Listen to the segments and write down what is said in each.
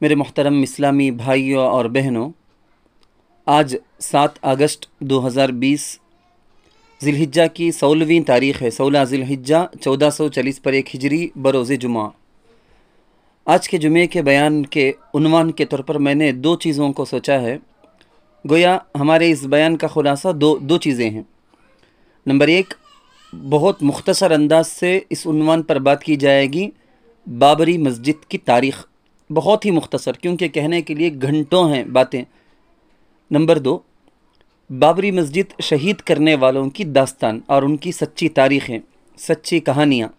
मेरे मोहतरम इस्लामी भाइयों और बहनों, आज 7 अगस्त 2020 ज़िलहिज्जा की 16वीं तारीख़ है। 16 ज़िलहिज्जा 1440 पर एक हिजरी बरोज़ जुमा। आज के जुमे के बयान के उन्वान के तौर पर मैंने दो चीज़ों को सोचा है। गोया हमारे इस बयान का खुलासा दो चीज़ें हैं। नंबर एक, बहुत मुख्तसर अंदाज से इस उन्वान पर बात की जाएगी बाबरी मस्जिद की तारीख़। बहुत ही मुख्तसर, क्योंकि कहने के लिए घंटों हैं बातें। नंबर दो, बाबरी मस्जिद शहीद करने वालों की दास्तान और उनकी सच्ची तारीख़ें, सच्ची कहानियाँ।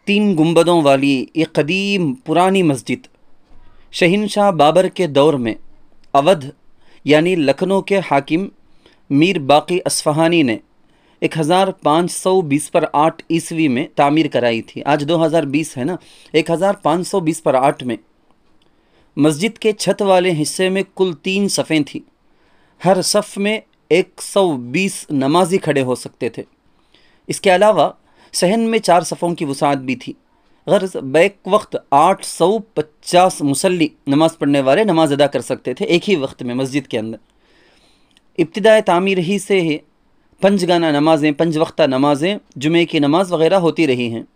3 गुंबदों वाली ये कदीम पुरानी मस्जिद शहंशाह बाबर के दौर में अवध यानी लखनऊ के हाकिम मीर बाकी अस्फ़हानी ने 1520 पर 8 ईस्वी में तामीर कराई थी। आज 2020 है ना। 1520 पर 8 में मस्जिद के छत वाले हिस्से में कुल 3 सफ़ें थी। हर सफ़ में 120 नमाजी खड़े हो सकते थे। इसके अलावा सहन में 4 सफ़ों की वसाअत भी थी। गर्ज बैक वक्त 850 मुसल्ली नमाज़ पढ़ने वाले नमाज अदा कर सकते थे एक ही वक्त में मस्जिद के अंदर। इब्तिदाए तामीर ही से पंजगाना नमाज़ें, 5 वक्ता नमाज़ें, जुमे की नमाज वग़ैरह होती रही हैं।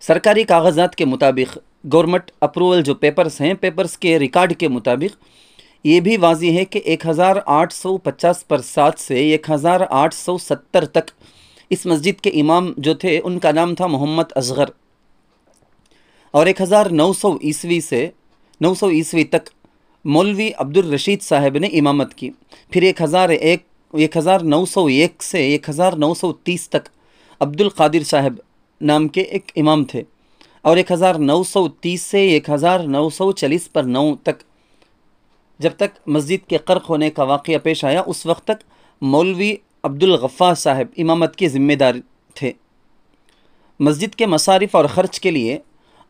सरकारी कागज़ात के मुताबिक, गवर्नमेंट अप्रूवल जो पेपर्स हैं, पेपर्स के रिकॉर्ड के मुताबिक ये भी वाज़ी है कि 1850 पर 7 से 1870 तक इस मस्जिद के इमाम जो थे उनका नाम था मोहम्मद असगर। और 1900 ईस्वी से 900 ईस्वी तक मौलवी अब्दुल रशीद साहब ने इमामत की। फिर 1901 से 1930 तक अब्दुल कादिर साहब नाम के एक इमाम थे। और 1930 से 1940 पर 9 तक, जब तक मस्जिद के कर्क होने का वाक़या पेश आया, उस वक्त तक मौलवी अब्दुल गफ़्फ़ार साहब इमामत के ज़िम्मेदार थे। मस्जिद के मसारिफ़ और ख़र्च के लिए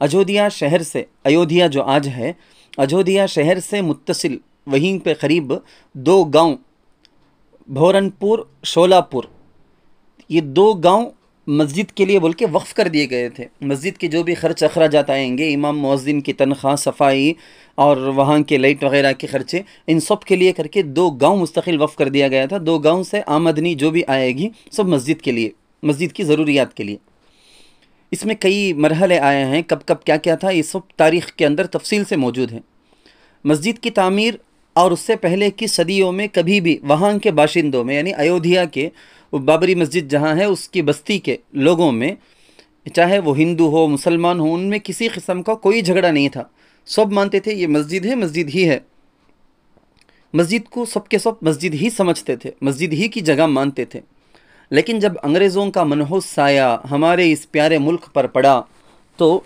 अयोध्या शहर से, अयोध्या जो आज है, अयोध्या शहर से मुत्तसिल वहीं पे करीब 2 गांव भोरनपुर, शोलापुर, ये 2 गांव मस्जिद के लिए बोल के वक्फ़ कर दिए गए थे। मस्जिद के जो भी ख़र्च अखराजात आएंगे, इमाम मुअज़्ज़िन की तनख्वाह, सफाई और वहाँ के लाइट वग़ैरह के ख़र्चे, इन सब के लिए करके 2 गांव मुस्तकिल वक्फ़ कर दिया गया था। 2 गांव से आमदनी जो भी आएगी सब मस्जिद के लिए, मस्जिद की ज़रूरियात के लिए। इसमें कई मरहले आए हैं, कब कब क्या क्या था, ये सब तारीख़ के अंदर तफसील से मौजूद है। मस्जिद की तामीर और उससे पहले की सदियों में कभी भी वहाँ के बाशिंदों में, यानी अयोध्या के बाबरी मस्जिद जहाँ है उसकी बस्ती के लोगों में, चाहे वो हिंदू हो मुसलमान हो, उनमें किसी किस्म का कोई झगड़ा नहीं था। सब मानते थे ये मस्जिद है, मस्जिद ही है। मस्जिद को सब के सब मस्जिद ही समझते थे, मस्जिद ही की जगह मानते थे। लेकिन जब अंग्रेज़ों का मनहूस साया हमारे इस प्यारे मुल्क पर पड़ा तो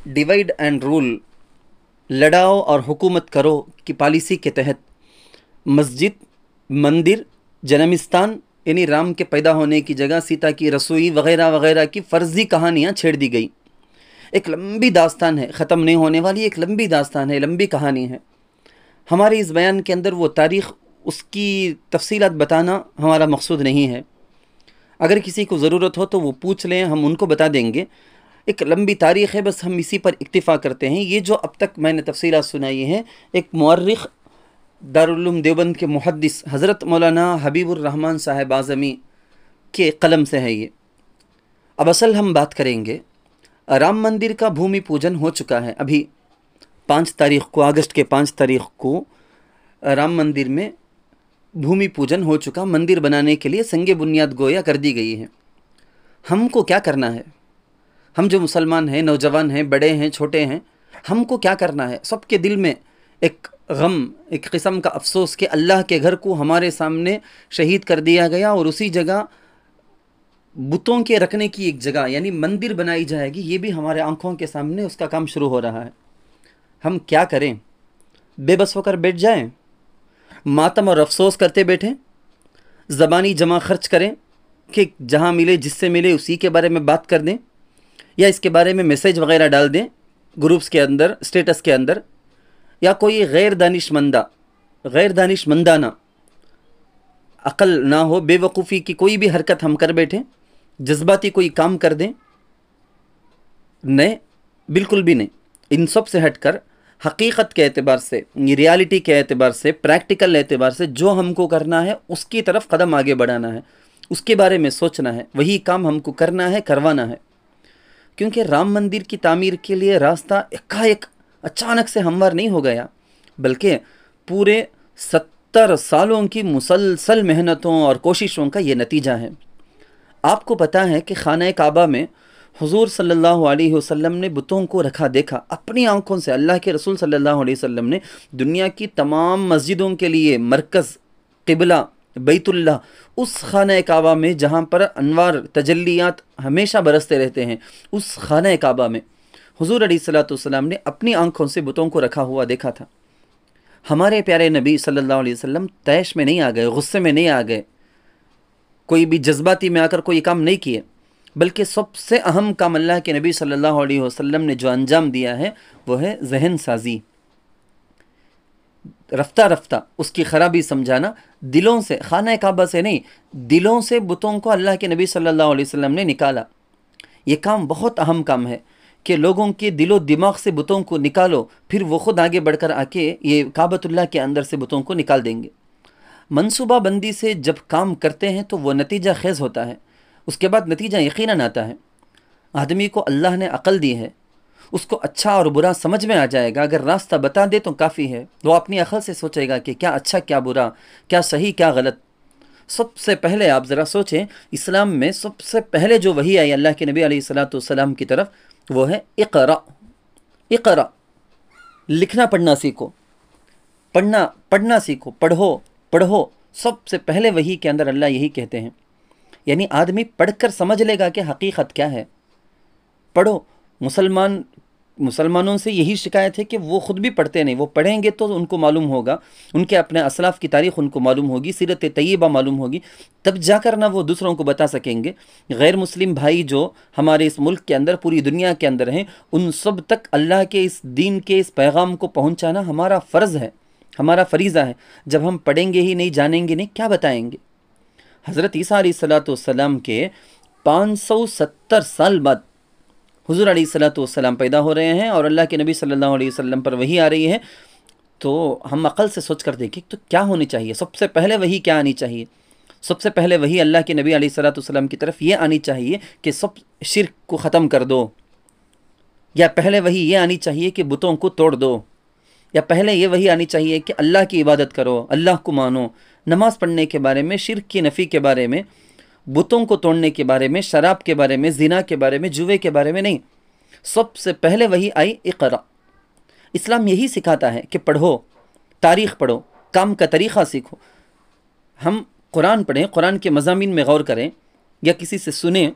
डिवाइड एंड रूल, लड़ाओ और हुकूमत करो की पॉलिसी के तहत मस्जिद, मंदिर, जन्मस्थान यानी राम के पैदा होने की जगह, सीता की रसोई वग़ैरह वग़ैरह की फ़र्ज़ी कहानियाँ छेड़ दी गई। एक लंबी दास्तान है, ख़त्म नहीं होने वाली एक लंबी दास्तान है, लंबी कहानी है। हमारे इस बयान के अंदर वो तारीख़, उसकी तफ़सीलात बताना हमारा मकसूद नहीं है। अगर किसी को ज़रूरत हो तो वो पूछ लें, हम उनको बता देंगे। एक लंबी तारीख़ है, बस हम इसी पर इक्तिफ़ा करते हैं। ये जो अब तक मैंने तफ़सीलात सुनाई है, एक मुअर्रिख़ दारुल उलूम देवबंद के मुहद्दिस हज़रत मौलाना हबीबुर रहमान साहब आज़मी के कलम से है ये। अब असल हम बात करेंगे, राम मंदिर का भूमि पूजन हो चुका है। अभी 5 तारीख़ को, अगस्त के 5 तारीख़ को राम मंदिर में भूमि पूजन हो चुका। मंदिर बनाने के लिए संगे बुनियाद गोया कर दी गई है। हमको क्या करना है? हम जो मुसलमान हैं, नौजवान हैं, बड़े हैं, छोटे हैं, हमको क्या करना है? सबके दिल में एक गम, एक किस्म का अफसोस कि अल्लाह के घर को हमारे सामने शहीद कर दिया गया और उसी जगह बुतों के रखने की एक जगह यानी मंदिर बनाई जाएगी, ये भी हमारे आंखों के सामने उसका काम शुरू हो रहा है। हम क्या करें? बेबस होकर बैठ जाएं, मातम और अफसोस करते बैठें, ज़बानी जमा खर्च करें कि जहाँ मिले जिससे मिले उसी के बारे में बात कर दें, या इसके बारे में मैसेज वगैरह डाल दें ग्रुप्स के अंदर, स्टेटस के अंदर, या कोई गैर दानिशमंदाना अकल ना हो, बेवकूफ़ी की कोई भी हरकत हम कर बैठें, जज्बाती कोई काम कर दें? नहीं, बिल्कुल भी नहीं। इन सब से हटकर हकीकत के एतबार से, रियलिटी के एतबार से, प्रैक्टिकल एतबार से जो हमको करना है उसकी तरफ कदम आगे बढ़ाना है, उसके बारे में सोचना है, वही काम हमको करना है, करवाना है। क्योंकि राम मंदिर की तामीर के लिए रास्ता एकाएक अचानक से हमवार नहीं हो गया, बल्कि पूरे 70 सालों की मुसलसल मेहनतों और कोशिशों का ये नतीजा है। आपको पता है कि खाना काबा में हुजूर सल्लल्लाहु अलैहि वसल्लम ने बुतों को रखा देखा अपनी आंखों से। अल्लाह के रसूल सल्लल्लाहु अलैहि वसल्लम ने दुनिया की तमाम मस्जिदों के लिए मरकज़, क़िबला, बैतुल्लाह, उस खाना काबा में जहाँ पर अनवार तजल्लियात हमेशा बरसते रहते हैं, उस खाना काबा में हुजूर अलैहिस्सलातु वस्सलाम ने अपनी आंखों से बुतों को रखा हुआ देखा था। हमारे प्यारे नबी सल्लल्लाहु अलैहि वसल्लम तैश में नहीं आ गए, गुस्से में नहीं आ गए, कोई भी जज्बाती में आकर कोई काम नहीं किए, बल्कि सबसे अहम काम अल्लाह के नबी सल्लल्लाहु अलैहि वसल्लम ने जो अंजाम दिया है वो है जहन साजी। रफ्ता रफ्ता उसकी ख़राबी समझाना, दिलों से, खाना काबा से नहीं, दिलों से बुतों को अल्लाह के नबी सल्लल्लाहु अलैहि वसल्लम ने निकाला। ये काम बहुत अहम काम है कि लोगों के दिलो दिमाग से बुतों को निकालो, फिर वो खुद आगे बढ़कर आके ये काबतुल्लाह के अंदर से बुतों को निकाल देंगे। मनसूबा बंदी से जब काम करते हैं तो वो नतीजा खेज़ होता है, उसके बाद नतीजा यकीनन आता है। आदमी को अल्लाह ने अक़ल दी है, उसको अच्छा और बुरा समझ में आ जाएगा। अगर रास्ता बता दे तो काफ़ी है, वो अपनी अक़ल से सोचेगा कि क्या अच्छा क्या बुरा, क्या सही क्या गलत। सबसे पहले आप ज़रा सोचें, इस्लाम में सबसे पहले जो वही आई अल्लाह के नबी अलैहिस्सलातु वस्सलाम की तरफ, वो है इक़रा। इक़रा, लिखना पढ़ना सीखो, पढ़ना सीखो, पढ़ो। सबसे पहले वही के अंदर अल्लाह यही कहते हैं। यानी आदमी पढ़कर समझ लेगा कि हकीकत क्या है। पढ़ो। मुसलमानों से यही शिकायत है कि वो ख़ुद भी पढ़ते नहीं। वो पढ़ेंगे तो उनको मालूम होगा, उनके अपने असलाफ़ की तारीख़ उनको मालूम होगी, सीरत तय्यबा मालूम होगी, तब जाकर ना वो दूसरों को बता सकेंगे। गैर मुस्लिम भाई जो हमारे इस मुल्क के अंदर, पूरी दुनिया के अंदर हैं, उन सब तक अल्लाह के इस दीन के इस पैगाम को पहुँचाना हमारा फ़र्ज़ है, हमारा फरीज़ा है। जब हम पढ़ेंगे ही नहीं, जानेंगे नहीं, क्या बताएँगे? हज़रत ईसा अलैहिस्सलाम के 570 साल बाद हुज़ूर अलैहिस्सलाम पैदा हो रहे हैं और अल्लाह के नबी सल्लल्लाहु अलैहि वसल्लम पर वही आ रही है। तो हम अक़ल से सोच कर देखें तो क्या होनी चाहिए। सबसे पहले वही क्या आनी चाहिए? सबसे पहले वही अल्लाह के नबी अलैहिस्सलाम की तरफ ये आनी चाहिए कि सब शिर्क को ख़त्म कर दो, या पहले वही ये आनी चाहिए कि बुतों को तोड़ दो, या पहले ये वही आनी चाहिए कि अल्लाह की इबादत करो, अल्लाह को मानो। नमाज़ पढ़ने के बारे में, शिर्क की नफ़ी के बारे में, बुतों को तोड़ने के बारे में, शराब के बारे में, ज़िना के बारे में, जुए के बारे में नहीं। सबसे पहले वही आई इक़रा। इस्लाम यही सिखाता है कि पढ़ो, तारीख़ पढ़ो, काम का तरीक़ा सीखो। हम कुरान पढ़ें, कुरान के मज़ामीन में गौर करें, या किसी से सुने,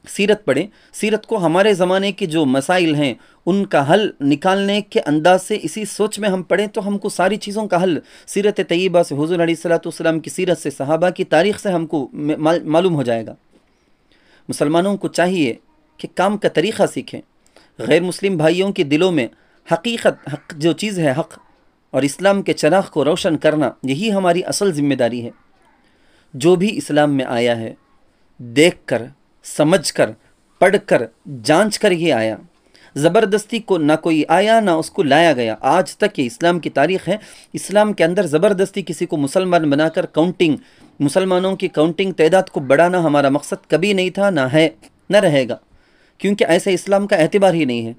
सीरत पढ़ें। सीरत को हमारे ज़माने के जो मसाइल हैं उनका हल निकालने के अंदाज से इसी सोच में हम पढ़ें तो हमको सारी चीज़ों का हल सीरत तय्यबा से, हुज़ूर अलैहिस्सलातु वस्सलाम की सीरत से, सहाबा की तारीख़ से हमको मालूम हो जाएगा। मुसलमानों को चाहिए कि काम का तरीक़ा सीखें। गैर मुस्लिम भाइयों के दिलों में हकीकत, हक़ जो चीज़ है, हक़ और इस्लाम के चराग़ को रोशन करना, यही हमारी असल ज़िम्मेदारी है। जो भी इस्लाम में आया है, देख कर, समझ कर, पढ़ कर, जांच कर ये आया। ज़बरदस्ती को ना कोई आया ना उसको लाया गया। आज तक ये इस्लाम की तारीख़ है। इस्लाम के अंदर ज़बरदस्ती किसी को मुसलमान बनाकर काउंटिंग, मुसलमानों की काउंटिंग, तादाद को बढ़ाना हमारा मकसद कभी नहीं था, ना है, न रहेगा, क्योंकि ऐसे इस्लाम का एतबार ही नहीं है।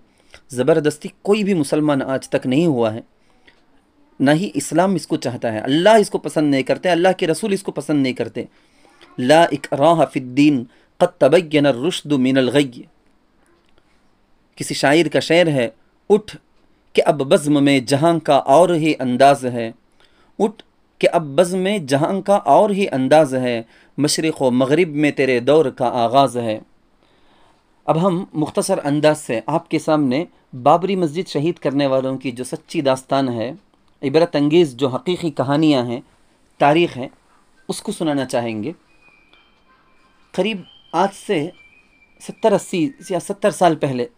ज़बरदस्ती कोई भी मुसलमान आज तक नहीं हुआ है, ना ही इस्लाम इसको चाहता है। अल्लाह इसको पसंद नहीं करते, अल्लाह के रसूल इसको पसंद नहीं करते। ला इकराह फिद्दीन क़द तबय्यन रुश्द मिनल गय्य। किसी शायर का शेर है, उठ कि अब बज़्म में जहां का और ही अंदाज है, उठ कि अब बज़्म में जहां का और ही अंदाज है, मशरिक़ व मग़रिब में तेरे दौर का आगाज़ है। अब हम मुख्तसर अंदाज से आपके सामने बाबरी मस्जिद शहीद करने वालों की जो सच्ची दास्तान है, इबरत अंगेज़ जो हकीकी कहानियाँ हैं, तारीख़ है, उसको सुनाना चाहेंगे। करीब आज से 70-80 या 70 साल पहले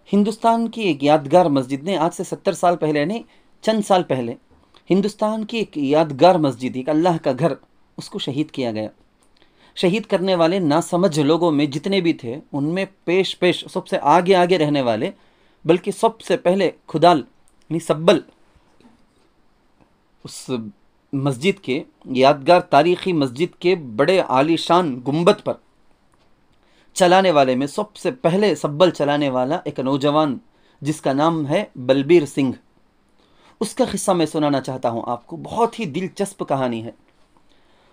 हिंदुस्तान की एक यादगार मस्जिद ने, आज से 70 साल पहले नहीं, चंद साल पहले हिंदुस्तान की एक यादगार मस्जिद, एक अल्लाह का घर, उसको शहीद किया गया। शहीद करने वाले नासमझ लोगों में जितने भी थे, उनमें पेश पेश सबसे आगे आगे रहने वाले, बल्कि सबसे पहले खुदाल यानी सब्बल उस मस्जिद के, यादगार तारीख़ी मस्जिद के बड़े आलीशान गुंबद पर चलाने वाले में सबसे पहले सब्बल चलाने वाला एक नौजवान जिसका नाम है बलबीर सिंह। उसका किस्सा मैं सुनाना चाहता हूँ आपको। बहुत ही दिलचस्प कहानी है।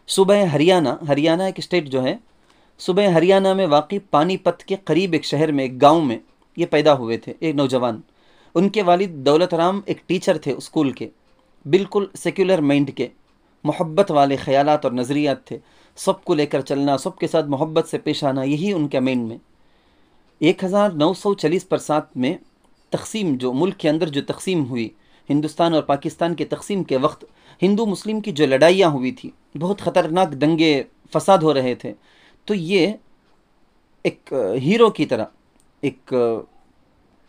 सूबह हरियाणा, हरियाणा एक स्टेट जो है, सूबह हरियाणा में वाक़ई पानीपत के करीब एक शहर में, एक गांव में ये पैदा हुए थे एक नौजवान। उनके वालिद दौलत राम एक टीचर थे स्कूल के, बिल्कुल सेक्युलर माइंड के, मोहब्बत वाले ख़यालात और नज़रियात थे। सबको लेकर चलना, सबके साथ मोहब्बत से पेश आना, यही उनके माइंड में। 1940 में तकसीम, जो मुल्क के अंदर जो तकसीम हुई, हिंदुस्तान और पाकिस्तान के तकसीम के वक्त हिंदू मुस्लिम की जो लड़ाइयाँ हुई थी, बहुत ख़तरनाक दंगे फसाद हो रहे थे, तो ये एक हीरो की तरह, एक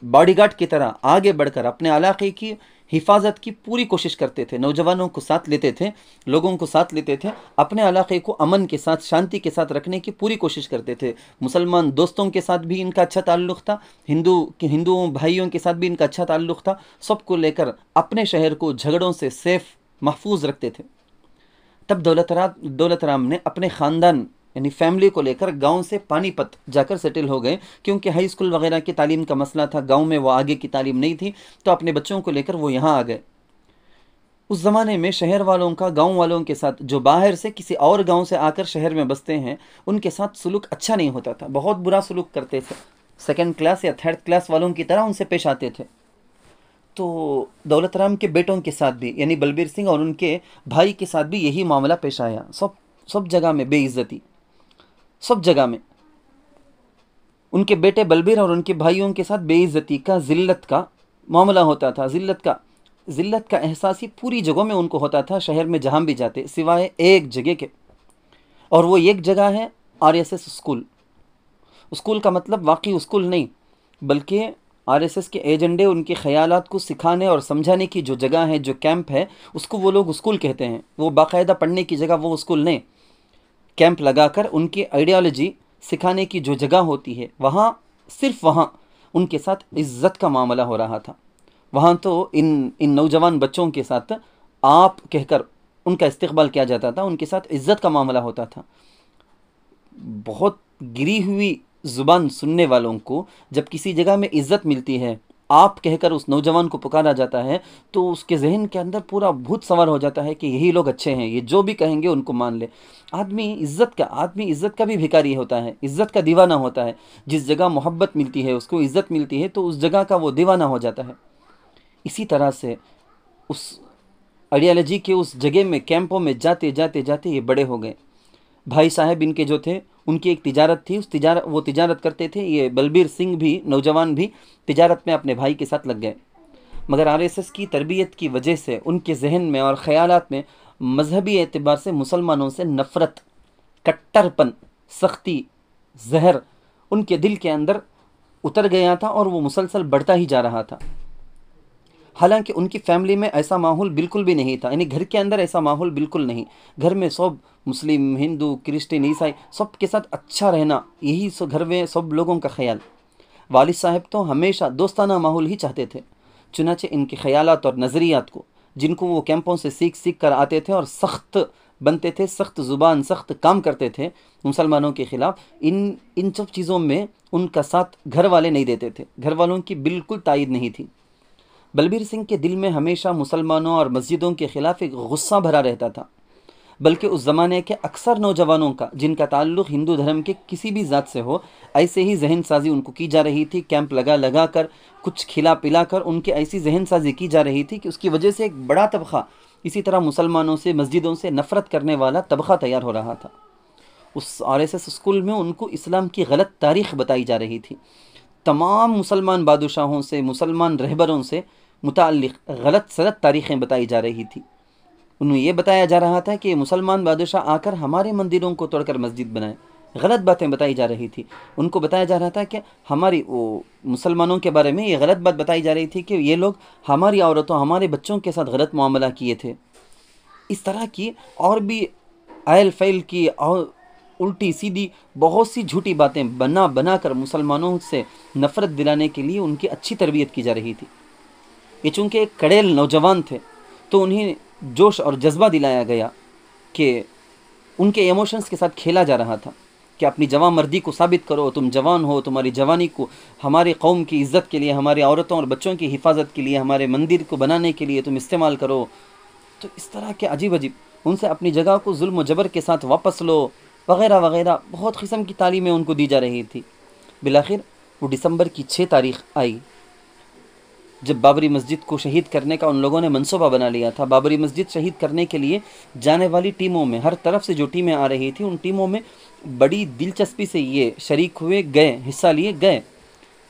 बॉडीगार्ड की तरह आगे बढ़कर अपने इलाके की हिफाजत की पूरी कोशिश करते थे। नौजवानों को साथ लेते थे, लोगों को साथ लेते थे, अपने इलाके को अमन के साथ, शांति के साथ रखने की पूरी कोशिश करते थे। मुसलमान दोस्तों के साथ भी इनका अच्छा ताल्लुक़ था, हिंदुओं भाइयों के साथ भी इनका अच्छा ताल्लुक़ था। सबको लेकर अपने शहर को झगड़ों से सेफ महफूज रखते थे। तब दौलत राम ने अपने ख़ानदान यानी फैमिली को लेकर गांव से पानीपत जाकर सेटल हो गए, क्योंकि हाई स्कूल वगैरह की तालीम का मसला था, गांव में वो आगे की तालीम नहीं थी, तो अपने बच्चों को लेकर वो यहाँ आ गए। उस ज़माने में शहर वालों का गांव वालों के साथ, जो बाहर से किसी और गांव से आकर शहर में बसते हैं, उनके साथ सुलूक अच्छा नहीं होता था, बहुत बुरा सुलूक करते थे, सेकेंड क्लास या थर्ड क्लास वालों की तरह उनसे पेश आते थे। तो दौलत राम के बेटों के साथ भी, यानी बलबीर सिंह और उनके भाई के साथ भी यही मामला पेश आया। सब जगह में बेइज्जती, सब जगह में उनके बेटे बलबीर और उनके भाइयों के साथ बेइज्जती का, ज़िल्लत का मामला होता था। ज़िल्लत का एहसास ही पूरी जगहों में उनको होता था, शहर में जहाँ भी जाते, सिवाय एक जगह के, और वो एक जगह है RSS स्कूल। स्कूल का मतलब वाकई स्कूल नहीं, बल्कि RSS के एजेंडे, उनके ख़यालात को सिखाने और समझाने की जो जगह है, जो कैंप है, उसको वो लोग स्कूल कहते हैं। वो बाकायदा पढ़ने की जगह वो स्कूल नहीं, कैंप लगाकर उनकी आइडियोलॉजी सिखाने की जो जगह होती है, वहाँ, सिर्फ वहाँ उनके साथ इज़्ज़त का मामला हो रहा था। वहाँ तो इन नौजवान बच्चों के साथ आप कहकर उनका इस्तकबाल किया जाता था, उनके साथ इज़्ज़त का मामला होता था। बहुत गिरी हुई ज़ुबान सुनने वालों को जब किसी जगह में इज़्ज़त मिलती है, आप कहकर उस नौजवान को पुकारा जाता है, तो उसके जहन के अंदर पूरा भूत सवार हो जाता है कि यही लोग अच्छे हैं, ये जो भी कहेंगे उनको मान ले। आदमी इज़्ज़त का भी भिखारी होता है, इज़्ज़त का दीवाना होता है। जिस जगह मोहब्बत मिलती है, उसको इज़्ज़त मिलती है, तो उस जगह का वो दीवाना हो जाता है। इसी तरह से उस आइडियोलॉजी के उस जगह में, कैंपों में जाते जाते ये बड़े हो गए। भाई साहब इनके जो थे, उनकी एक तिजारत थी, वो तिजारत करते थे। ये बलबीर सिंह भी, नौजवान भी तिजारत में अपने भाई के साथ लग गए। मगर RSS की तरबियत की वजह से उनके जहन में और ख़यालात में मजहबी एतबार से मुसलमानों से नफ़रत, कट्टरपन, सख्ती, जहर उनके दिल के अंदर उतर गया था, और वो मुसलसल बढ़ता ही जा रहा था। हालांकि उनकी फैमिली में ऐसा माहौल बिल्कुल भी नहीं था, यानी घर के अंदर ऐसा माहौल बिल्कुल नहीं। घर में सब मुस्लिम, हिंदू, क्रिश्चियन, ईसाई सब के साथ अच्छा रहना, यही घर में सब लोगों का ख्याल। वालिद साहब तो हमेशा दोस्ताना माहौल ही चाहते थे। चुनाचे इनके ख़यालात और नज़रियात को, जिनको वो कैंपों से सीख कर आते थे और सख्त बनते थे, सख्त ज़ुबान, सख्त काम करते थे मुसलमानों के ख़िलाफ़, इन सब चीज़ों में उनका साथ घर वाले नहीं देते थे। घर वालों की बिल्कुल तायद नहीं थी। बलबीर सिंह के दिल में हमेशा मुसलमानों और मस्जिदों के ख़िलाफ़ एक गुस्सा भरा रहता था। बल्कि उस ज़माने के अक्सर नौजवानों का जिनका ताल्लुक़ हिंदू धर्म के किसी भी ज़ात से हो, ऐसे ही जहन साजी उनको की जा रही थी। कैंप लगा लगा कर, कुछ खिला पिला कर उनकी ऐसी जहन साजी की जा रही थी कि उसकी वजह से एक बड़ा तबक़ा इसी तरह मुसलमानों से, मस्जिदों से नफ़रत करने वाला तबक़ा तैयार हो रहा था। उस RSS स्कूल में उनको इस्लाम की गलत तारीख़ बताई जा रही थी। तमाम मुसलमान बादशाहों से, मुसलमान रहबरों से मुताल्लिक़ गलत सलत तारीख़ें बताई जा रही थी। उन्हें ये बताया जा रहा था कि मुसलमान बादशाह आकर हमारे मंदिरों को तोड़कर मस्जिद बनाए। गलत बातें बताई जा रही थी। उनको बताया जा रहा था कि हमारी मुसलमानों के बारे में ये गलत बात बताई जा रही थी कि ये लोग हमारी औरतों, हमारे बच्चों के साथ गलत मामला किए थे। इस तरह की और भी आयल फैल की और उल्टी सीधी बहुत सी झूठी बातें बना बना कर मुसलमानों से नफ़रत दिलाने के लिए उनकी अच्छी तरबियत की जा रही थी। ये चूँकि एक कड़ेल नौजवान थे तो उन्हें जोश और जज्बा दिलाया गया कि उनके इमोशंस के साथ खेला जा रहा था कि अपनी जवां मर्दी को साबित करो, तुम जवान हो, तुम्हारी जवानी को हमारी कौम की इज़्ज़त के लिए, हमारी औरतों और बच्चों की हिफाजत के लिए, हमारे मंदिर को बनाने के लिए तुम इस्तेमाल करो। तो इस तरह के अजीब अजीब, उनसे अपनी जगह को जुल्म जबर के साथ वापस लो वग़ैरह वग़ैरह, बहुत किस्म की तालीमें उनको दी जा रही थी। बिलाखिर वो दिसंबर की 6 तारीख़ आई जब बाबरी मस्जिद को शहीद करने का उन लोगों ने मंसूबा बना लिया था। बाबरी मस्जिद शहीद करने के लिए जाने वाली टीमों में, हर तरफ से जो टीमें आ रही थी, उन टीमों में बड़ी दिलचस्पी से ये शरीक हुए, गए, हिस्सा लिए, गए।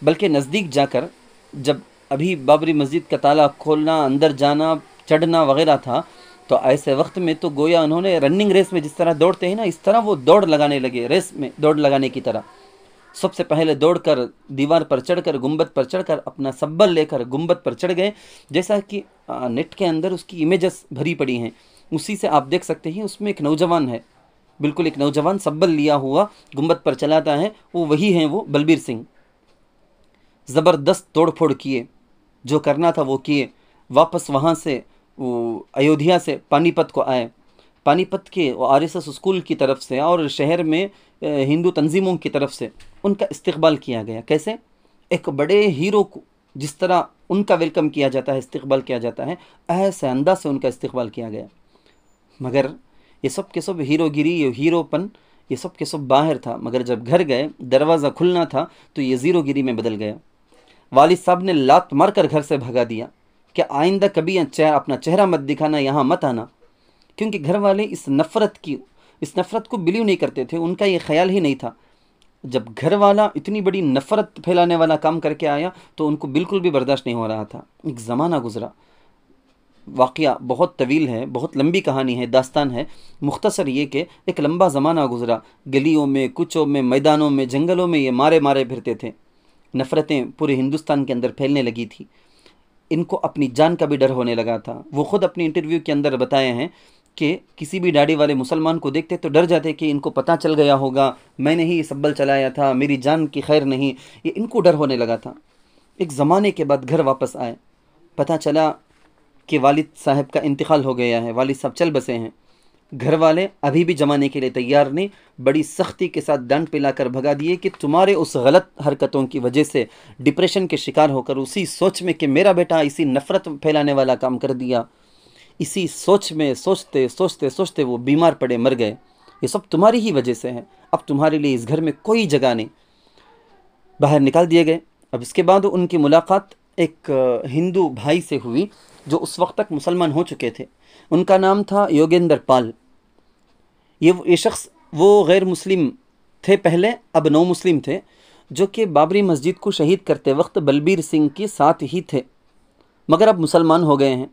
बल्कि नज़दीक जाकर जब अभी बाबरी मस्जिद का ताला खोलना, अंदर जाना, चढ़ना वगैरह था, तो ऐसे वक्त में तो गोया उन्होंने रनिंग रेस में जिस तरह दौड़ते हैं ना, इस तरह वो दौड़ लगाने लगे, रेस में दौड़ लगाने की तरह। सबसे पहले दौड़कर दीवार पर चढ़कर, गुंबद पर चढ़कर अपना सब्बल लेकर गुंबद पर चढ़ गए। जैसा कि नेट के अंदर उसकी इमेजेस भरी पड़ी हैं, उसी से आप देख सकते हैं। उसमें एक नौजवान है, बिल्कुल एक नौजवान सब्बल लिया हुआ गुंबद पर चलाता है, वो वही हैं, वो बलबीर सिंह। ज़बरदस्त तोड़ फोड़ किए, जो करना था वो किए। वापस वहाँ से वो अयोध्या से पानीपत को आए। पानीपत के RSS स्कूल की तरफ से और शहर में हिंदू तंजीमों की तरफ से उनका इस्तकबाल किया गया। कैसे? एक बड़े हीरो को जिस तरह उनका वेलकम किया जाता है, इस्तकबाल किया जाता है, ऐसे अंदाज से उनका इस्तकबाल किया गया। मगर ये सब के सब हीरोगिरी, ये हीरोपन, ये सब के सब बाहर था। मगर जब घर गए, दरवाज़ा खुलना था तो ये ज़ीरोगिरी में बदल गया। वालिद साहब ने लात मार कर घर से भगा दिया कि आइंदा कभी अपना चेहरा मत दिखाना, यहाँ मत आना। क्योंकि घर वाले इस नफ़रत को बिलीव नहीं करते थे, उनका ये ख्याल ही नहीं था। जब घर वाला इतनी बड़ी नफ़रत फैलाने वाला काम करके आया तो उनको बिल्कुल भी बर्दाश्त नहीं हो रहा था। एक ज़माना गुज़रा, वाक़या बहुत तवील है, बहुत लंबी कहानी है, दास्तान है। मुख्तसर ये कि एक लंबा ज़माना गुज़रा, गलियों में, कुचों में, मैदानों में, जंगलों में ये मारे मारे फिरते थे। नफ़रतें पूरे हिंदुस्तान के अंदर फैलने लगी थी। इनको अपनी जान का भी डर होने लगा था। वो ख़ुद अपनी इंटरव्यू के अंदर बताए हैं कि किसी भी दाढ़ी वाले मुसलमान को देखते तो डर जाते कि इनको पता चल गया होगा, मैंने ही सब्बल चलाया था, मेरी जान की खैर नहीं, ये इनको डर होने लगा था। एक ज़माने के बाद घर वापस आए, पता चला कि वालिद साहब का इंतकाल हो गया है, वालिद साहब चल बसे हैं। घर वाले अभी भी जमाने के लिए तैयार नहीं, बड़ी सख्ती के साथ दंड पिलाकर भगा दिए कि तुम्हारे उस गलत हरकतों की वजह से डिप्रेशन के शिकार होकर, उसी सोच में कि मेरा बेटा इसी नफ़रत फैलाने वाला काम कर दिया, इसी सोच में सोचते सोचते सोचते वो बीमार पड़े, मर गए। ये सब तुम्हारी ही वजह से है, अब तुम्हारे लिए इस घर में कोई जगह नहीं। बाहर निकाल दिए गए। अब इसके बाद उनकी मुलाकात एक हिंदू भाई से हुई जो उस वक्त तक मुसलमान हो चुके थे। उनका नाम था योगेंद्र पाल। ये शख्स वो गैर मुस्लिम थे पहले, अब नौ मुस्लिम थे, जो कि बाबरी मस्जिद को शहीद करते वक्त बलबीर सिंह के साथ ही थे, मगर अब मुसलमान हो गए हैं।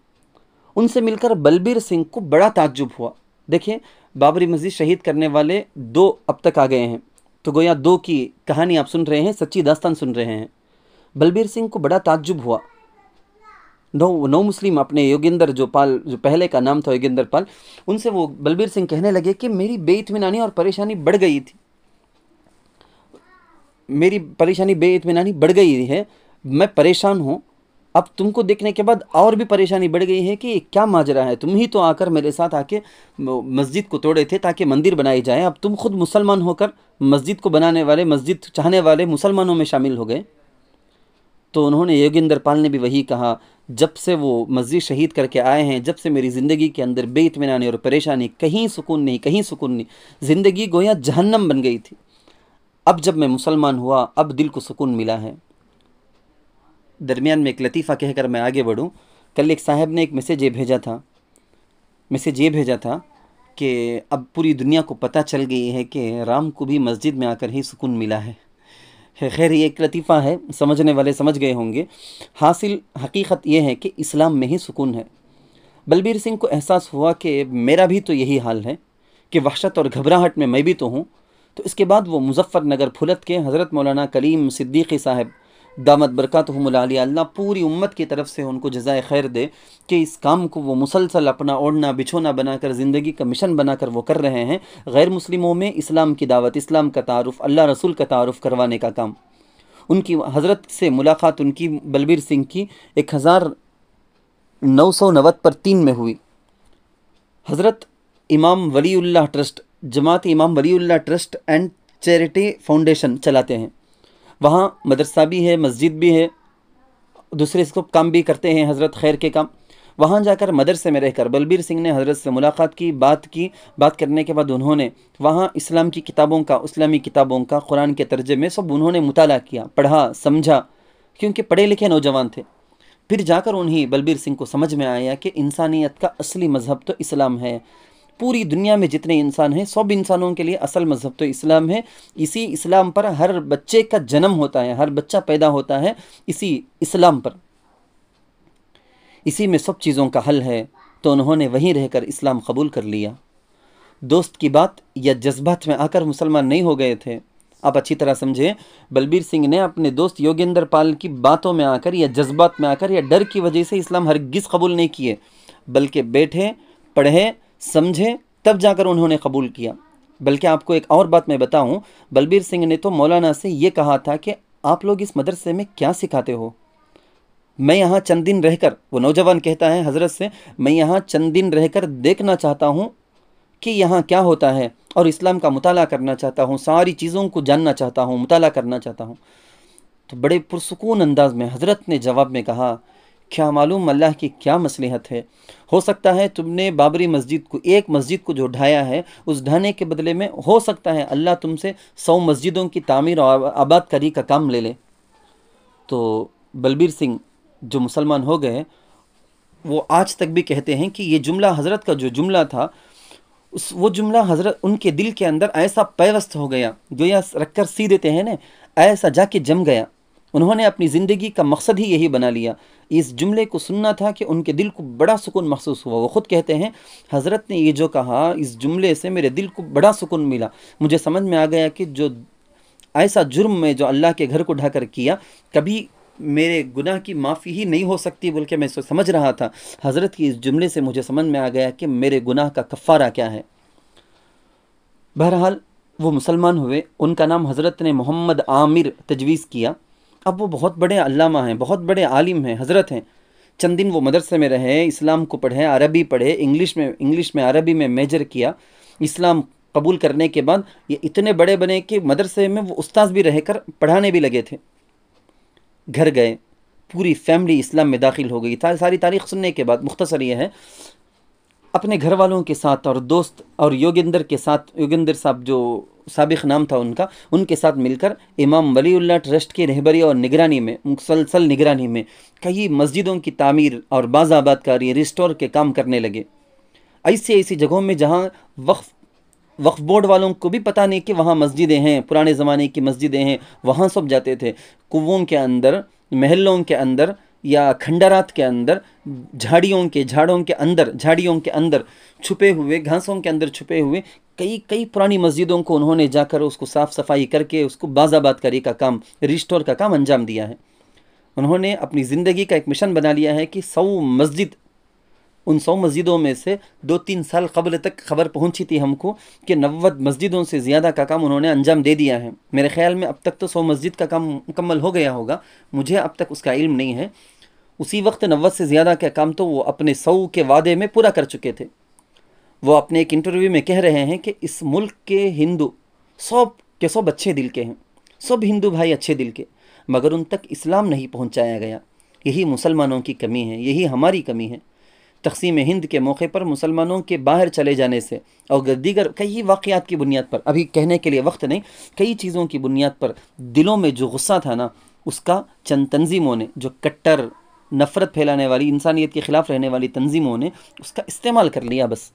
उनसे मिलकर बलबीर सिंह को बड़ा ताज्जुब हुआ। देखिए, बाबरी मस्जिद शहीद करने वाले 2 अब तक आ गए हैं, तो गोया 2 की कहानी आप सुन रहे हैं, सच्ची दास्तान सुन रहे हैं। बलबीर सिंह को बड़ा ताज्जुब हुआ। नौ मुस्लिम अपने योगेंद्र जो पहले का नाम था योगेंद्र पाल, उनसे वो बलबीर सिंह कहने लगे कि मेरी बेइत्मीनानी और परेशानी बढ़ गई थी, मेरी परेशानी बेइत्मीनानी बढ़ गई है, मैं परेशान हूँ। अब तुमको देखने के बाद और भी परेशानी बढ़ गई है कि क्या माजरा है। तुम ही तो आकर मेरे साथ आके मस्जिद को तोड़े थे ताकि मंदिर बनाई जाए, अब तुम खुद मुसलमान होकर मस्जिद को बनाने वाले, मस्जिद चाहने वाले मुसलमानों में शामिल हो गए। तो उन्होंने योगेंद्र पाल ने भी वही कहा जब से वो मस्जिद शहीद करके आए हैं, जब से मेरी ज़िंदगी के अंदर बेइत्मीनानी और परेशानी, कहीं सुकून नहीं, कहीं सुकून नहीं, ज़िंदगी गोया जहन्नम बन गई थी। अब जब मैं मुसलमान हुआ, अब दिल को सुकून मिला है। दरमियान में एक लतीफ़ा कहकर मैं आगे बढ़ूँ। कल एक साहब ने एक मैसेज ये भेजा था कि अब पूरी दुनिया को पता चल गई है कि राम को भी मस्जिद में आकर ही सुकून मिला है। खैर ये एक लतीफ़ा है, समझने वाले समझ गए होंगे। हासिल हकीकत ये है कि इस्लाम में ही सुकून है। बलबीर सिंह को एहसास हुआ कि मेरा भी तो यही हाल है, कि वहशत और घबराहट में मैं भी तो हूँ। तो इसके बाद वो मुजफ्फरनगर फुलत के हज़रत मौलाना कलीम सिद्दीक़ी साहब दामत बरकातहुमुल आलिया, अल्लाह पूरी उम्मत की तरफ से उनको जज़ाए खैर दे कि इस काम को वो मुसलसल अपना ओढ़ना बिछोना बनाकर ज़िंदगी का मिशन बनाकर वो कर रहे हैं। गैर मुस्लिमों में इस्लाम की दावत, इस्लाम का तारुफ़, अल्लाह रसूल का तारुफ़ करवाने का काम। उनकी हज़रत से मुलाकात उनकी बलबीर सिंह की 1990 पर 3 में हुई। हज़रत इमाम वलीउल्लाह ट्रस्ट, जमात इमाम Waliullah trust and charity foundation चलाते हैं। वहाँ मदरसा भी है, मस्जिद भी है, दूसरे सब काम भी करते हैं हज़रत खैर के काम। वहाँ जाकर मदरसे में रहकर बलबीर सिंह ने हज़रत से मुलाकात की। बात करने के बाद उन्होंने वहाँ इस्लाम की किताबों का, इस्लामी किताबों का, कुरान के तर्जमे सब उन्होंने मुताला किया, पढ़ा, समझा, क्योंकि पढ़े लिखे नौजवान थे। फिर जाकर उन्हीं बलबीर सिंह को समझ में आया कि इंसानियत का असली मज़हब तो इस्लाम है। पूरी दुनिया में जितने इंसान हैं, सब इंसानों के लिए असल मज़हब तो इस्लाम है। इसी इस्लाम पर हर बच्चे का जन्म होता है, हर बच्चा पैदा होता है इसी इस्लाम पर, इसी में सब चीज़ों का हल है। तो उन्होंने वहीं रहकर इस्लाम कबूल कर लिया। दोस्त की बात या जज्बात में आकर मुसलमान नहीं हो गए थे। आप अच्छी तरह समझें, बलबीर सिंह ने अपने दोस्त योगेंद्र पाल की बातों में आकर या जज्बात में आकर या डर की वजह से इस्लाम हरगिज़ कबूल नहीं किए, बल्कि बैठे, पढ़े, समझे, तब जाकर उन्होंने कबूल किया। बल्कि आपको एक और बात मैं बताऊं, बलबीर सिंह ने तो मौलाना से ये कहा था कि आप लोग इस मदरसे में क्या सिखाते हो, मैं यहाँ चंद दिन रहकर, वो नौजवान कहता है हज़रत से, मैं यहाँ चंद दिन रहकर देखना चाहता हूँ कि यहाँ क्या होता है, और इस्लाम का मुताला करना चाहता हूँ, सारी चीज़ों को जानना चाहता हूँ, मुताला करना चाहता हूँ। तो बड़े पुरसुकून अंदाज में हज़रत ने जवाब में कहा, क्या मालूम अल्लाह की क्या मसलहत है। हो सकता है तुमने बाबरी मस्जिद को, एक मस्जिद को जो ढाया है, उस ढाने के बदले में हो सकता है अल्लाह तुमसे 100 मस्जिदों की तामीर और आबाद करी का काम ले ले। तो बलबीर सिंह जो मुसलमान हो गए, वो आज तक भी कहते हैं कि ये जुमला, हज़रत का जो जुमला था, वो जुमला हज़रत उनके दिल के अंदर ऐसा पैवस्त हो गया, जो या रख कर सी देते हैं ना, ऐसा जाके जम गया। उन्होंने अपनी ज़िंदगी का मकसद ही यही बना लिया। इस जुमले को सुनना था कि उनके दिल को बड़ा सुकून महसूस हुआ। वो ख़ुद कहते हैं, हज़रत ने ये जो कहा, इस जुमले से मेरे दिल को बड़ा सुकून मिला। मुझे समझ में आ गया कि जो ऐसा जुर्म में जो अल्लाह के घर को ढाकर किया, कभी मेरे गुनाह की माफ़ी ही नहीं हो सकती, बोल के मैं समझ रहा था। हज़रत की इस जुमले से मुझे समझ में आ गया कि मेरे गुनाह का कफ़ारा क्या है। बहरहाल वो मुसलमान हुए। उनका नाम हज़रत ने मोहम्मद आमिर तजवीज़ किया। अब वो बहुत बड़े अल्लामा हैं, बहुत बड़े आलिम हैं, हज़रत हैं। चंद दिन वो मदरसे में रहे, इस्लाम को पढ़े, अरबी पढ़े, इंग्लिश में अरबी में मेजर किया। इस्लाम कबूल करने के बाद ये इतने बड़े बने कि मदरसे में वो उस्ताद भी रहकर पढ़ाने भी लगे थे। घर गए, पूरी फैमिली इस्लाम में दाखिल हो गई। सारी तारीख़ सुनने के बाद मुख्तसर ये है, अपने घर वालों के साथ और दोस्त और योगेंद्र के साथ, योगेंद्र साहब जो साबिक नाम था उनका, उनके साथ मिलकर इमाम वलीउल्लाह ट्रस्ट की रहबरी और निगरानी में, मुसलसल निगरानी में कई मस्जिदों की तामीर और बाज़ाबादकारी, रिस्टोर के काम करने लगे। ऐसी जगहों में जहाँ वक्फ बोर्ड वालों को भी पता नहीं कि वहाँ मस्जिदें हैं, पुराने ज़माने की मस्जिदें हैं, वहाँ सब जाते थे। कुओं के अंदर, महलों के अंदर या खंडरात के अंदर, झाड़ियों के अंदर छुपे हुए, घासों के अंदर छुपे हुए कई पुरानी मस्जिदों को उन्होंने जाकर उसको साफ़ सफाई करके उसको बाज़ाबादकारी का काम, रिस्टोर का काम अंजाम दिया है। उन्होंने अपनी ज़िंदगी का एक मिशन बना लिया है कि 100 मस्जिद, उन 100 मस्जिदों में से 2-3 साल कबल तक खबर पहुंची थी हमको कि 90 मस्जिदों से ज़्यादा का काम उन्होंने अंजाम दे दिया है। मेरे ख़्याल में अब तक तो 100 मस्जिद का काम मुकम्मल हो गया होगा, मुझे अब तक उसका इल्म नहीं है। उसी वक्त 90 से ज़्यादा का काम तो वो अपने 100 के वादे में पूरा कर चुके थे। वो अपने एक इंटरव्यू में कह रहे हैं कि इस मुल्क के हिंदू सब के सब अच्छे दिल के हैं, सब हिंदू भाई अच्छे दिल के, मगर उन तक इस्लाम नहीं पहुंचाया गया। यही मुसलमानों की कमी है, यही हमारी कमी है। तक़सीम हिंद के मौके पर मुसलमानों के बाहर चले जाने से और दीगर कई वाक़यात की बुनियाद पर, अभी कहने के लिए वक्त नहीं, कई चीज़ों की बुनियाद पर दिलों में जो गुस्सा था ना, उसका चंद तंजीमों ने, जो कट्टर नफ़रत फैलाने वाली, इंसानियत के ख़िलाफ़ रहने वाली तंजीमों ने उसका इस्तेमाल कर लिया। बस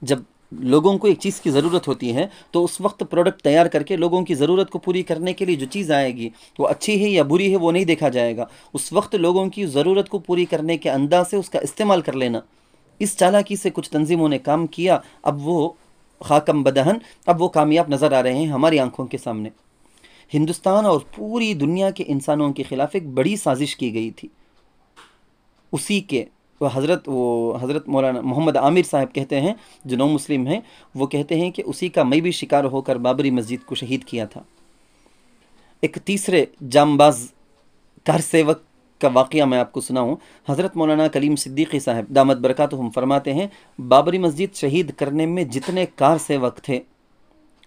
जब लोगों को एक चीज़ की ज़रूरत होती है तो उस वक्त प्रोडक्ट तैयार करके लोगों की ज़रूरत को पूरी करने के लिए जो चीज़ आएगी वो अच्छी है या बुरी है वो नहीं देखा जाएगा, उस वक्त लोगों की ज़रूरत को पूरी करने के अंदाज से उसका इस्तेमाल कर लेना। इस चालाकी से कुछ तंजीमों ने काम किया, अब वो खाकम बदहन, अब वो कामयाब नज़र आ रहे हैं हमारी आंखों के सामने। हिंदुस्तान और पूरी दुनिया के इंसानों के ख़िलाफ़ एक बड़ी साजिश की गई थी। उसी के वो हज़रत मौलाना मोहम्मद आमिर साहब कहते हैं, जो नौ मुस्लिम हैं, वो कहते हैं कि उसी का मैं भी शिकार होकर बाबरी मस्जिद को शहीद किया था। एक तीसरे जामबाज कार सेवक का वाक़या मैं आपको सुनाऊं। हज़रत मौलाना कलीम सिद्दीकी साहब दामत बरकातुहुम फरमाते हैं, बाबरी मस्जिद शहीद करने में जितने कार सेवक थे,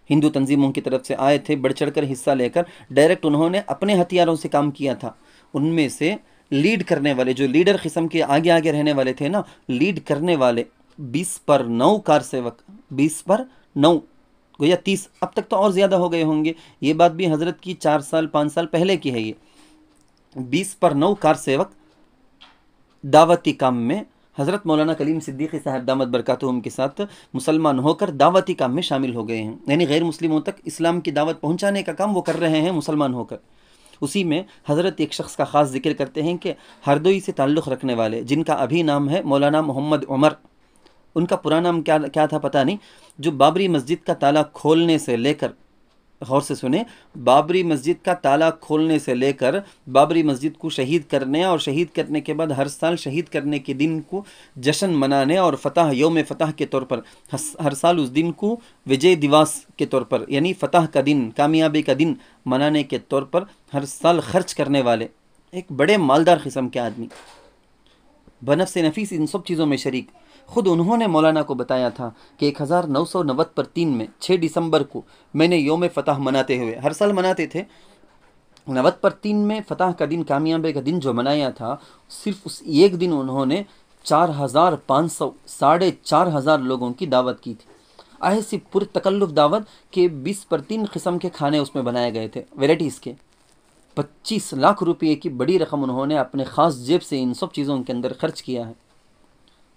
हिंदू तंजीमों की तरफ से आए थे, बढ़ चढ़ कर हिस्सा लेकर, डायरेक्ट उन्होंने अपने हथियारों से काम किया था। उनमें से लीड करने वाले, जो लीडर किस्म के आगे आगे रहने वाले थे ना, लीड करने वाले 20 पर 9 कार सेवक, 20 पर 9 या 30, अब तक तो और ज़्यादा हो गए होंगे, ये बात भी हज़रत की 4 साल 5 साल पहले की है। ये 20 पर 9 कार सेवक दावती काम में हज़रत मौलाना कलीम सिद्दीकी साहब दामत बरकातुहुम के साथ मुसलमान होकर दावती काम में शामिल हो गए हैं, यानी गैर मुस्लिमों तक इस्लाम की दावत पहुँचाने का काम वो कर रहे हैं मुसलमान होकर। उसी में हज़रत एक शख्स का ख़ास जिक्र करते हैं कि हरदोई से ताल्लुक़ रखने वाले, जिनका अभी नाम है मौलाना मोहम्मद उमर, उनका पूरा नाम क्या था पता नहीं, जो बाबरी मस्जिद का ताला खोलने से लेकर, गौर से सुने, बाबरी मस्जिद का ताला खोलने से लेकर बाबरी मस्जिद को शहीद करने और शहीद करने के बाद हर साल शहीद करने के दिन को जश्न मनाने और फ़तह यौम फ़तह के तौर पर हर साल उस दिन को विजय दिवस के तौर पर, यानी फ़तह का दिन, कामयाबी का दिन मनाने के तौर पर हर साल खर्च करने वाले एक बड़े मालदार किस्म के आदमी, बनफ़्स नफीस इन सब चीज़ों में शरीक। ख़ुद उन्होंने मौलाना को बताया था कि 1990 पर 3 में 6 दिसंबर को मैंने योम फ़तह मनाते हुए, हर साल मनाते थे, 90 पर 3 में फ़तह का दिन, कामयाबी का दिन जो मनाया था, सिर्फ उस एक दिन उन्होंने 4500 4,500 लोगों की दावत की थी। ऐसी पुरतकल्लुफ़ दावत के 20 पर 3 किस्म के खाने उसमें बनाए गए थे, वेराइटीज़ के। 25 लाख रुपये की बड़ी रकम उन्होंने अपने ख़ास जेब से इन सब चीज़ों के अंदर खर्च किया है।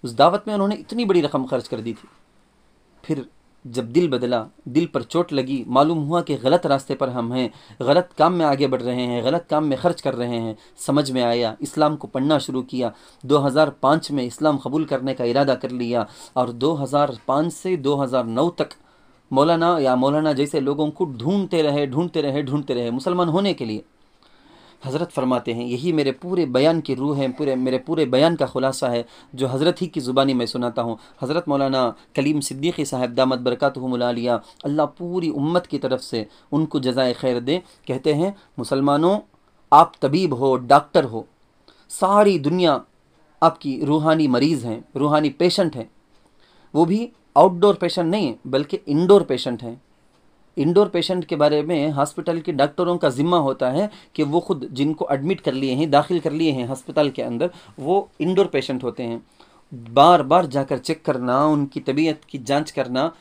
उस दावत में उन्होंने इतनी बड़ी रकम खर्च कर दी थी। फिर जब दिल बदला, दिल पर चोट लगी, मालूम हुआ कि गलत रास्ते पर हम हैं, गलत काम में आगे बढ़ रहे हैं, गलत काम में खर्च कर रहे हैं, समझ में आया, इस्लाम को पढ़ना शुरू किया। 2005 में इस्लाम कबूल करने का इरादा कर लिया और 2005 से 2009 तक मौलाना जैसे लोगों को ढूंढते रहे मुसलमान होने के लिए। हज़रत फरमाते हैं, यही मेरे पूरे बयान की रूह है, मेरे पूरे बयान का खुलासा है, जो हज़रत ही की ज़ुबानी मैं सुनाता हूँ। हज़रत मौलाना कलीम सिद्दीकी साहब दामत बरकातुहुमुल आलिया, अल्लाह पूरी उम्मत की तरफ से उनको जज़ाए खैर दे, कहते हैं, मुसलमानों, आप तबीब हो, डॉक्टर हो, सारी दुनिया आपकी रूहानी मरीज़ हैं, रूहानी पेशेंट हैं। वो भी आउटडोर पेशेंट नहीं है, बल्कि इंडोर पेशेंट हैं। इंडोर पेशेंट के बारे में हॉस्पिटल के डॉक्टरों का ज़िम्मा होता है कि वो खुद जिनको एडमिट कर लिए हैं, दाखिल कर लिए हैं हॉस्पिटल के अंदर, वो इंडोर पेशेंट होते हैं। बार बार जाकर चेक करना, उनकी तबीयत की जांच करना,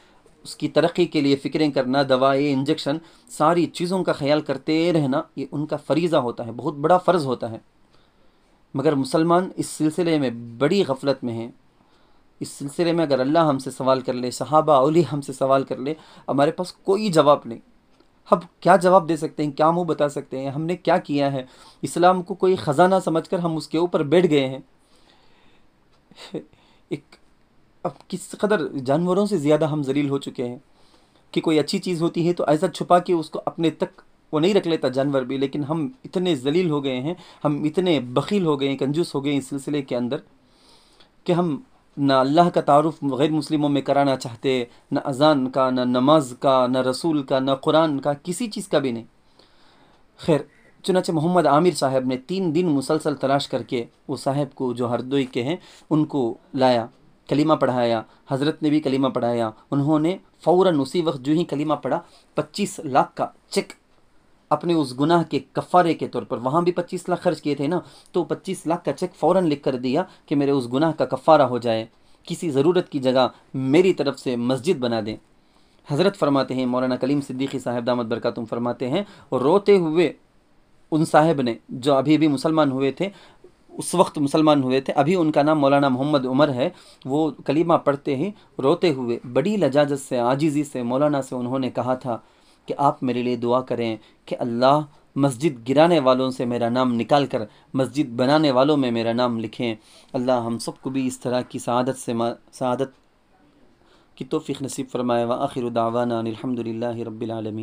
उसकी तरक्की के लिए फ़िक्रें करना, दवाएं, इंजेक्शन, सारी चीज़ों का ख्याल करते रहना, ये उनका फ़रीज़ा होता है, बहुत बड़ा फ़र्ज़ होता है। मगर मुसलमान इस सिलसिले में बड़ी गफलत में हैं। इस सिलसिले में अगर अल्लाह हमसे सवाल कर ले, सहाबा औलिया हमसे सवाल कर ले, हमारे पास कोई जवाब नहीं। हम क्या जवाब दे सकते हैं, क्या मुँह बता सकते हैं, हमने क्या किया है? इस्लाम को कोई ख़जाना समझकर हम उसके ऊपर बैठ गए हैं। अब किस कदर जानवरों से ज़्यादा हम जलील हो चुके हैं कि कोई अच्छी चीज़ होती है तो ऐसा छुपा के उसको अपने तक वो नहीं रख लेता जानवर भी, लेकिन हम इतने जलील हो गए हैं, हम इतने बखील हो गए हैं, कंजूस हो गए इस सिलसिले के अंदर कि हम ना अल्लाह का तारुफ गैर मुस्लिमों में कराना चाहते, ना अज़ान का, ना नमाज का, ना रसूल का, ना कुरान का, किसी चीज़ का भी नहीं। खैर, चुनाचे मोहम्मद आमिर साहब ने 3 दिन मुसलसल तलाश करके वो साहब को, जो हरदोई के हैं, उनको लाया, कलीमा पढ़ाया। हज़रत ने भी कलीमा पढ़ाया। उन्होंने फ़ौरन उसी वक्त जो ही कलीमा पढ़ा, 25 लाख का चेक अपने उस गुनाह के कफ़ारे के तौर पर, वहाँ भी 25 लाख खर्च किए थे ना, तो 25 लाख का चेक फ़ौरन लिख कर दिया कि मेरे उस गुनाह का कफ़ारा हो जाए, किसी ज़रूरत की जगह मेरी तरफ से मस्जिद बना दें। हज़रत फरमाते हैं, मौलाना कलीम सिद्दीकी साहब दामद बरकातुम फरमाते हैं, रोते हुए उन साहब ने, जो अभी भी मुसलमान हुए थे, उस वक्त मुसलमान हुए थे, अभी उनका नाम मौलाना मोहम्मद उमर है, वो कलीमा पढ़ते ही रोते हुए बड़ी लजाजत से, आजिज़ी से मौलाना से उन्होंने कहा था कि आप मेरे लिए दुआ करें कि अल्लाह मस्जिद गिराने वालों से मेरा नाम निकाल कर मस्जिद बनाने वालों में मेरा नाम लिखें। अल्लाह हम सबको भी इस तरह की सआदत की तौफीक नसीब फरमाए। व आखिर दावाना अनिल हम्दुलिल्लाहि रब्बिल आलमीन।